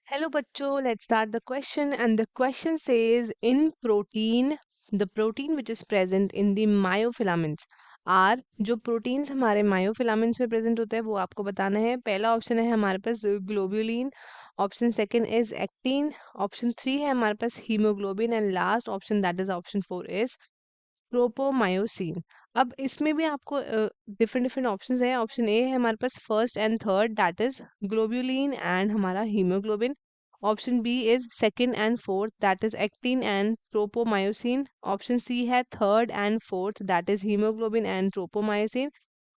Hello bachcho, let's start the question and the question says in protein the protein which is present in the myofilaments are जो proteins हमारे myofilaments में present होते हैं वो आपको बताना है। पहला ऑप्शन है हमारे पास globulin, option second is actin, option three है हमारे पास haemoglobin and last option that is option four is tropomyosin. अब इसमें भी आपको डिफरेंट डिफरेंट ऑप्शंस है। ऑप्शन ए है हमारे पास first and third that is globulin and हमारा haemoglobin. Option B is second and fourth that is actin and tropomyosin. Option C है third and fourth that is haemoglobin and tropomyosin.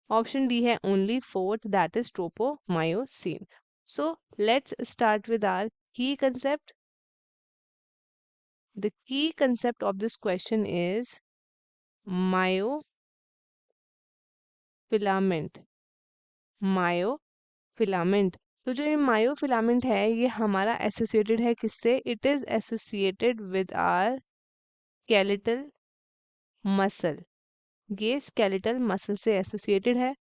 Option D है only fourth that is tropomyosin. So let's start with our key concept. The key concept of this question is myofilament. Myofilament तो जो ये myofilament है ये हमारा associated है किससे? It is associated with our skeletal muscle. ये स्केलेटल मसल से एसोसिएटेड है।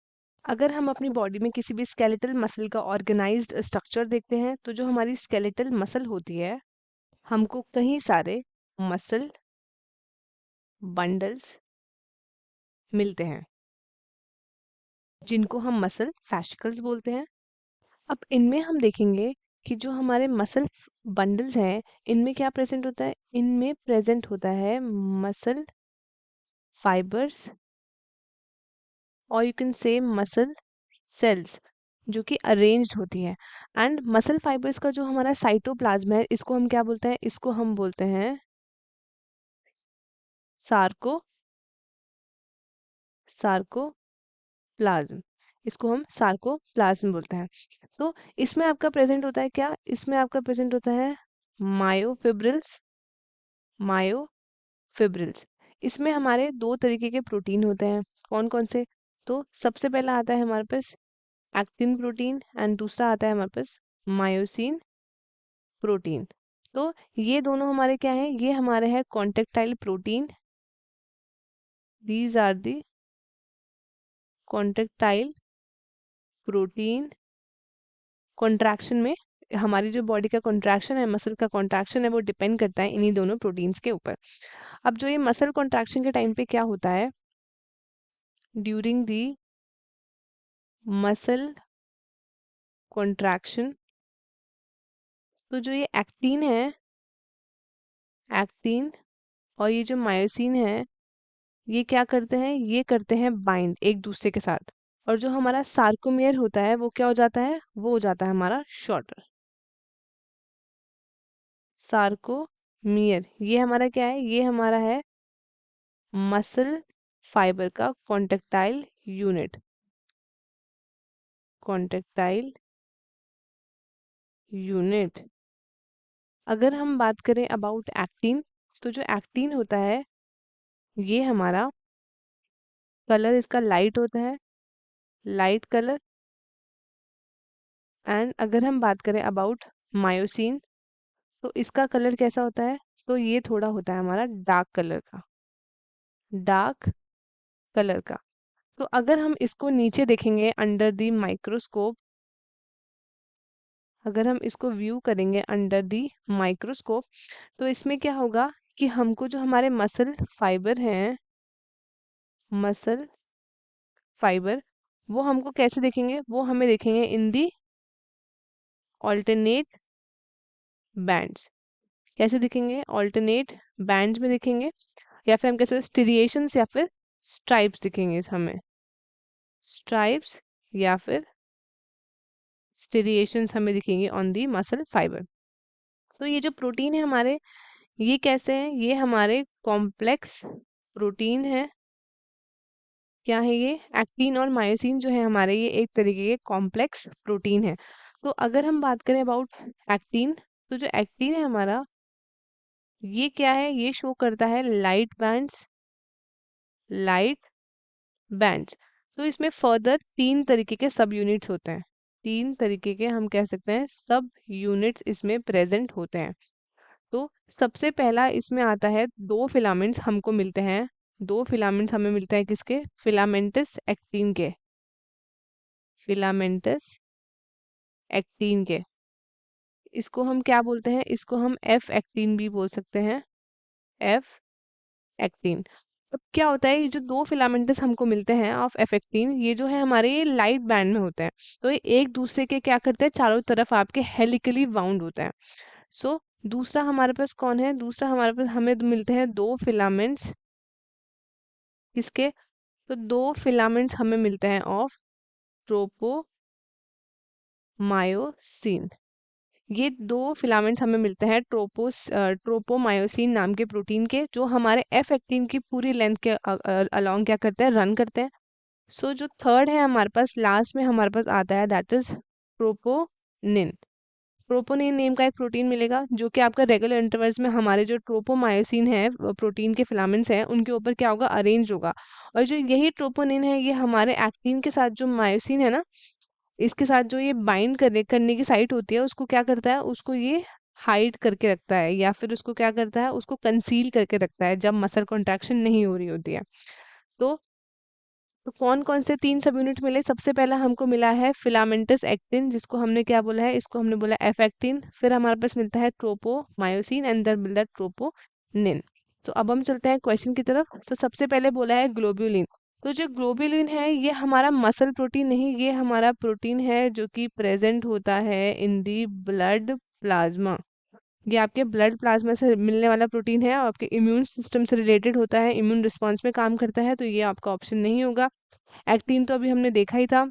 अगर हम अपनी बॉडी में किसी भी स्केलेटल मसल का ऑर्गेनाइज्ड स्ट्रक्चर देखते हैं तो जो हमारी स्केलेटल मसल होती है हमको कई सारे मसल बंडल्स मिलते हैं जिनको हम मसल फैसिकल्स बोलते हैं। अब इनमें हम देखेंगे कि जो हमारे मसल बंडल्स हैं इनमें क्या प्रेजेंट होता है? इनमें प्रेजेंट होता है मसल फाइबर्स और you can say muscle cells जो कि अरेंज्ड होती है। एंड मसल फाइबर्स का जो हमारा साइटोप्लाज्म है इसको हम क्या बोलते हैं? इसको हम बोलते हैं सार्को सार्कोप्लाज्म। इसको हम सार्कोप्लाज्म बोलते हैं। तो इसमें आपका प्रेजेंट होता है क्या? इसमें आपका प्रेजेंट होता है मायोफिब्रिल्स। मायोफिब्रिल्स इसमें हमारे दो तरीके के प्रोटीन होते हैं। कौन कौन से? तो सबसे पहला आता है हमारे पास एक्टिन प्रोटीन एंड दूसरा आता है हमारे पास मायोसिन प्रोटीन। तो ये दोनों हमारे क्या हैं? ये हमारे हैं contractile protein. These are the contractile protein. Contraction में हमारी जो बॉडी का कॉन्ट्रैक्शन है, मसल का कॉन्ट्रैक्शन है, वो डिपेंड करता है इन्हीं दोनों प्रोटीन्स के ऊपर। अब जो ये मसल कॉन्ट्रैक्शन के टाइम पे क्या होता है? ड्यूरिंग दी मसल कॉन्ट्रैक्शन तो जो ये एक्टिन और ये जो मायोसिन है ये क्या करते हैं? ये करते हैं बाइंड एक दूसरे के साथ। और जो हमारा सार्कोमेयर होता है वो क्या हो जाता है? वो हो जाता है हमारा शॉर्टर। सार्कोमियर ये हमारा क्या है? ये हमारा है मसल फाइबर का कॉन्टेक्टाइल यूनिट। Contractile unit. अगर हम बात करें अबाउट एक्टिन तो जो एक्टिन होता है ये हमारा कलर इसका लाइट होता है, लाइट कलर। एंड अगर हम बात करें अबाउट मायोसिन तो इसका कलर कैसा होता है? तो ये थोड़ा होता है हमारा डार्क कलर का, डार्क कलर का। तो अगर हम इसको नीचे देखेंगे अंडर द माइक्रोस्कोप, अगर हम इसको व्यू करेंगे अंडर द माइक्रोस्कोप तो इसमें क्या होगा कि हमको जो हमारे मसल फाइबर हैं, मसल फाइबर वो हमको कैसे देखेंगे? वो हमें देखेंगे इन दी ऑल्टरनेट बैंड्स। कैसे दिखेंगे? ऑल्टरनेट बैंड्स में दिखेंगे या फिर हम कैसे स्ट्रिएशंस या फिर स्ट्राइप्स दिखेंगे हमें। स्ट्राइप्स या फिर स्ट्रिएशंस हमें दिखेंगे ऑन दी मसल फाइबर। तो ये जो प्रोटीन है हमारे ये कैसे हैं? ये हमारे कॉम्प्लेक्स प्रोटीन है। क्या है ये? एक्टिन और मायोसिन जो है हमारे ये एक तरीके के कॉम्प्लेक्स प्रोटीन है। तो अगर हम बात करें अबाउट एक्टिन तो जो एक्टिन है हमारा ये क्या है? ये शो करता है लाइट बैंड्स, लाइट बैंड्स। तो इसमें फर्दर तीन तरीके के सब यूनिट्स होते हैं। तीन तरीके के हम कह सकते हैं सब यूनिट्स इसमें प्रेजेंट होते हैं। तो सबसे पहला इसमें आता है दो फिलामेंट्स हमको मिलते हैं। दो फिलामेंट्स हमें मिलते हैं किसके? फिलामेंटस एक्टिन के। फिलामेंटस एक्टिन के। इसको हम क्या बोलते हैं, इसको हम एफ एक्टीन भी बोल सकते हैं, एफ एक्टीन। अब क्या होता है, ये जो दो फिलामेंटस हमको मिलते हैं ऑफ एफ एक्टीन, ये जो है हमारे लाइट बैंड में होते हैं। तो ये एक दूसरे के क्या करते हैं, चारों तरफ आपके हेलिकली वाउंड होते हैं। सो दूसरा हमारे पास कौन है, दूसरा हमारे पास हमें मिलते हैं दो फिलामेंट्स, किसके, तो दो फिलामेंट्स हमें मिलते हैं ऑफ ट्रोपोमायोसिन। ये दो फिलामेंट्स हमें मिलते हैं ट्रोपोमायोसिन नाम के प्रोटीन के, जो हमारे एफ एक्टिन की पूरी लेंथ के अलोंग क्या करते हैं, रन करते हैं। सो जो थर्ड है हमारे पास, लास्ट में हमारे पास आता है, दैट इज प्रोपोनिन। प्रोपोनिन नेम का एक प्रोटीन मिलेगा, जो कि आपका रेगुलर इंटरवल्स में हमारे जो ट्रोपोमायोसिन है प्रोटीन के फिलामेंट्स हैं उनके ऊपर क्या होगा, अरेंज होगा। और जो यही ट्रोपोनिन है, ये हमारे एक्टिन के साथ जो मायोसिन है ना, इसके साथ जो ये बाइंड करने की साइट होती है, उसको क्या करता है, उसको ये हाइड करके रखता है, या फिर उसको क्या करता है, उसको कंसील करके रखता है जब मसल कॉन्ट्रैक्शन नहीं हो रही होती है। तो कौन कौन से तीन सब यूनिट मिले, सबसे पहला हमको मिला है फिलामेंटस एक्टिन, जिसको हमने क्या बोला है, इसको हमने बोला एफ एक्टिन। फिर हमारे पास मिलता है ट्रोपोमायोसिन एंड देन मिलता है ट्रोपोनिन। तो अब हम चलते हैं क्वेश्चन की तरफ। तो सबसे पहले बोला है ग्लोब्यूलिन। तो जो ग्लोब्यूलिन है, ये हमारा मसल प्रोटीन नहीं, ये हमारा प्रोटीन है जो कि प्रेजेंट होता है इन दी ब्लड प्लाज्मा। ये आपके ब्लड प्लाज्मा से मिलने वाला प्रोटीन है और आपके इम्यून सिस्टम से रिलेटेड होता है, इम्यून रिस्पॉन्स में काम करता है, तो ये आपका ऑप्शन नहीं होगा। एक्टिन तो अभी हमने देखा ही था।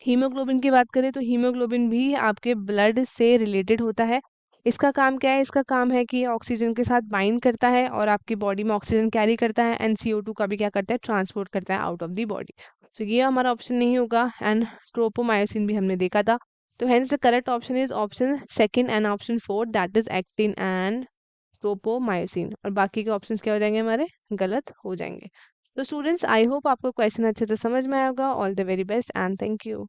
हीमोग्लोबिन की बात करें तो हीमोग्लोबिन भी आपके ब्लड से रिलेटेड होता है। इसका काम क्या है, इसका काम है कि ये ऑक्सीजन के साथ बाइंड करता है और आपकी बॉडी में ऑक्सीजन कैरी करता है, एंड CO2 का भी क्या करता है, ट्रांसपोर्ट करता है आउट ऑफ द बॉडी। तो ये हमारा ऑप्शन नहीं होगा। एंड ट्रोपोमायोसिन भी हमने देखा था। तो hence the correct option is option second and option fourth, that is actin and tropomyosin. और बाकी के ऑप्शंस क्या हो जाएंगे, हमारे गलत हो जाएंगे। तो स्टूडेंट्स, आई होप आपको क्वेश्चन अच्छे से समझ में आएगा। All the very best and thank you.